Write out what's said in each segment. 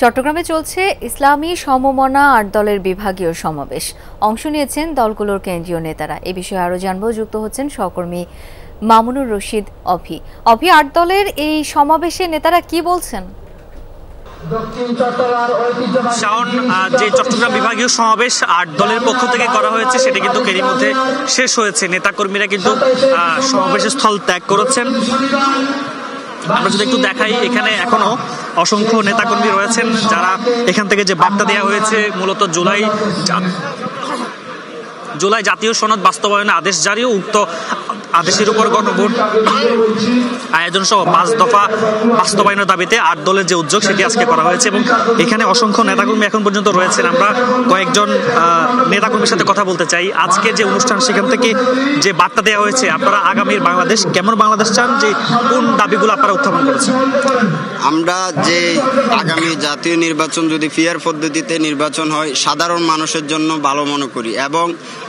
চট্টগ্রামে চলছে ইসলামী সমমনা ৮ দলের বিভাগীয় সমাবেশ। অংশ নিয়েছেন দলগুলোর কেন্দ্রীয় নেতারা। এ বিষয়ে আরও জানবো, যুক্ত হচ্ছেন সহকর্মী মামুনুর রশিদ অভি। ৮ দলের এই সমাবেশে নেতারা কি বলছেন? শাওন, যে চট্টগ্রাম বিভাগীয় সমাবেশ ৮ দলের পক্ষ থেকে করা হয়েছে সেটা কিন্তু এরই মধ্যে শেষ হয়েছে। নেতাকর্মীরা কিন্তু সমাবেশের স্থল ত্যাগ করেছেন। আমরা যদি একটু দেখাই, এখানে এখনো অসংখ্য নেতাকর্মী রয়েছেন যারা এখান থেকে যে বার্তা দেওয়া হয়েছে, মূলত জুলাই জাতীয় সনদ বাস্তবায়নে আদেশ জারি ও উক্ত আদেশের উপর গণভোট আয়োজন সহ ৫ দফা বাস্তবায়নের দাবিতে ৮ দলের যে উদ্যোগ সেটি আজকে করা হয়েছে এবং এখানে অসংখ্য নেতাকর্মী এখন পর্যন্ত রয়েছেন। আমরা কয়েকজন নেতাকর্মীর সাথে কথা বলতে চাই। আজকে যে অনুষ্ঠান, সেখান থেকে যে বার্তা দেওয়া হয়েছে, আপনারা আগামীর বাংলাদেশ কেমন বাংলাদেশ চান, যে কোন দাবিগুলো আপনারা উত্থাপন করেছেন? আমরা যে আগামী জাতীয় নির্বাচন যদি ফেয়ার পদ্ধতিতে নির্বাচন হয়, সাধারণ মানুষের জন্য ভালো মনে করি এবং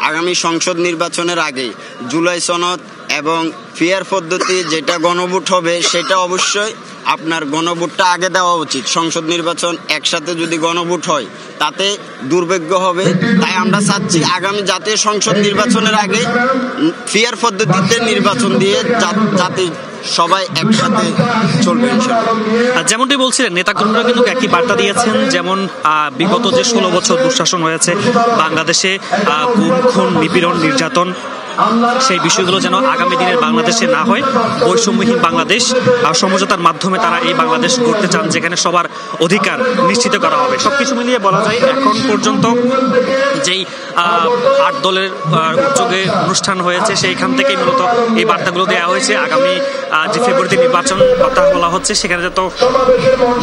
আগামী সংসদ নির্বাচনের আগে জুলাই সনদ এবং ফেয়ার পদ্ধতি যেটা গণভোট হবে সেটা অবশ্যই আপনার গণভোটটা আগে দেওয়া উচিত। সংসদ নির্বাচন একসাথে যদি গণভোট হয় তাতে দুর্ভাগ্য হবে। তাই আমরা চাচ্ছি আগামী জাতীয় সংসদ নির্বাচনের আগে ফেয়ার পদ্ধতিতে নির্বাচন দিয়ে যাতে সবাই একসাথে চলবে। যেমনটি বলছিলেন, নেতাকর্মীরা কিন্তু একই বার্তা দিয়েছেন, যেমন বিগত যে ১৬ বছর দুঃশাসন হয়েছে বাংলাদেশে, গুম, খুন, নিপীড়ন, নির্যাতন, সেই বিষয়গুলো যেন আগামী দিনের বাংলাদেশে না হয়। বৈষম্যহীন বাংলাদেশ সমঝোতার মাধ্যমে তারা এই বাংলাদেশ গড়তে চান, যেখানে সবার অধিকার নিশ্চিত করা হবে। সবকিছু মিলিয়ে বলা যায় এখন পর্যন্ত যেই ৮ দলের উদ্যোগে অনুষ্ঠান হয়েছে সেইখান থেকেই মূলত এই বার্তাগুলো দেওয়া হয়েছে। আগামী যে ফেব্রুয়ারিতে নির্বাচন কথা বলা হচ্ছে, সেখানে যত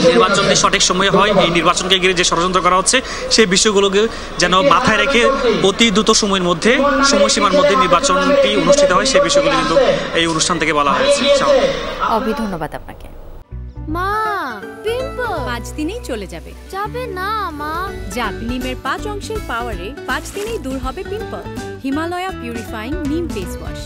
নির্বাচনটি সঠিক সময়ে হয়, এই নির্বাচনকে ঘিরে যে ষড়যন্ত্র করা হচ্ছে সেই বিষয়গুলোকে যেন মাথায় রেখে অতি দ্রুত সময়ের মধ্যে, সময়সীমার মধ্যে নির্বাচনটি অনুষ্ঠিত হয়, সেই বিষয়গুলো কিন্তু এই অনুষ্ঠান থেকে বলা হয়েছে। ধন্যবাদ আপনাকে। মা, পিম্পল 5 দিনেই চলে যাবে। যাবে না মা। যাক, নিমের 5 অংশের পাওয়ারে 5 দিনেই দূর হবে পিম্পল। হিমালয়া পিউরিফাইং নিম ফেস ওয়াশ।